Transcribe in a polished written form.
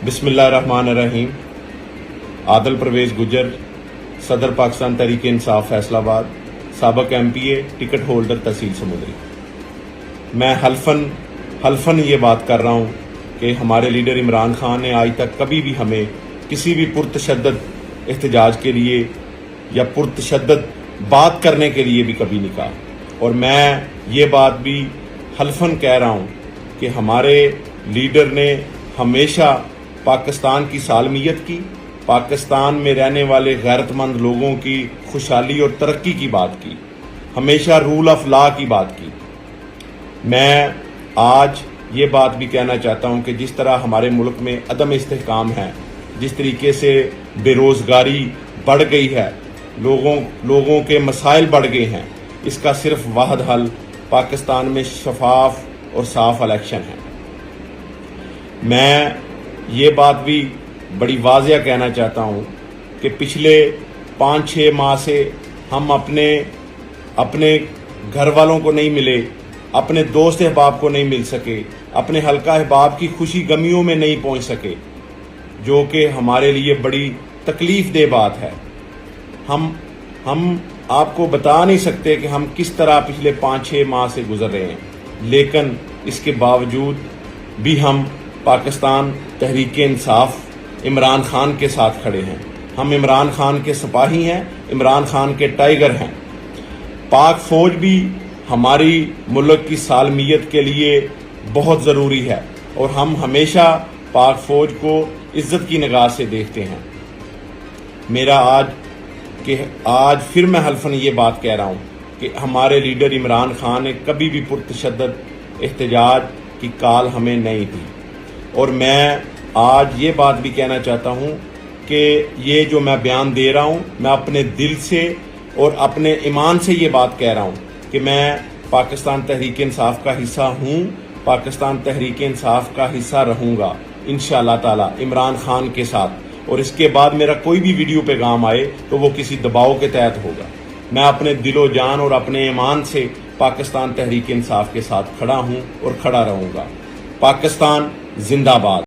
बिस्मिल्लाहिर्रहमानिर्रहीम। आदिल परवेज गुजर, सदर Pakistan Tehreek Insaf Faisalabad, साबक MPA, ticket holder तहसील समुद्री। मैं हल्फन ये बात कर रहा हूँ कि हमारे लीडर इमरान खान ने आज तक कभी भी हमें किसी भी पुरतशद्दद एहतजाज के लिए या पुरतशद्दद बात करने के लिए भी कभी नहीं कहा। और मैं ये बात भी हल्फन कह रहा हूँ कि हमारे लीडर ने हमेशा पाकिस्तान की सालमियत की, पाकिस्तान में रहने वाले गैरतमंद लोगों की खुशहाली और तरक्की की बात की, हमेशा रूल ऑफ लॉ की बात की। मैं आज ये बात भी कहना चाहता हूँ कि जिस तरह हमारे मुल्क में अदम इस्तेहकाम है, जिस तरीके से बेरोज़गारी बढ़ गई है, लोगों के मसाइल बढ़ गए हैं, इसका सिर्फ वाहिद हल पाकिस्तान में शफाफ और साफ इलेक्शन है। मैं ये बात भी बड़ी वाज़िया कहना चाहता हूँ कि पिछले 5-6 माह से हम अपने घर वालों को नहीं मिले, अपने दोस्त अहबाब को नहीं मिल सके, अपने हल्का अहबाब की खुशी गमियों में नहीं पहुँच सके, जो कि हमारे लिए बड़ी तकलीफ दे बात है। हम आपको बता नहीं सकते कि हम किस तरह पिछले 5-6 माह से गुजर रहे हैं, लेकिन इसके बावजूद भी हम पाकिस्तान तहरीक इंसाफ इमरान खान के साथ खड़े हैं। हम इमरान खान के सिपाही हैं, इमरान खान के टाइगर हैं। पाक फौज भी हमारी मुल्क की सालमियत के लिए बहुत ज़रूरी है और हम हमेशा पाक फौज को इज्जत की निगाह से देखते हैं। मेरा आज फिर मैं हल्फन ये बात कह रहा हूँ कि हमारे लीडर इमरान खान ने कभी भी पुरतशद्दद एहतजाज की काल हमें नहीं दी। और मैं आज ये बात भी कहना चाहता हूँ कि ये जो मैं बयान दे रहा हूँ, मैं अपने दिल से और अपने ईमान से ये बात कह रहा हूँ कि मैं पाकिस्तान तहरीक इंसाफ का हिस्सा हूँ, पाकिस्तान तहरीक इंसाफ का हिस्सा रहूँगा इंशाअल्लाह ताला इमरान खान के साथ। और इसके बाद मेरा कोई भी वीडियो पैगाम आए तो वो किसी दबाव के तहत होगा। मैं अपने दिलो जान और अपने ईमान से पाकिस्तान तहरीक इंसाफ के साथ खड़ा हूँ और खड़ा रहूँगा। पाकिस्तान जिंदाबाद।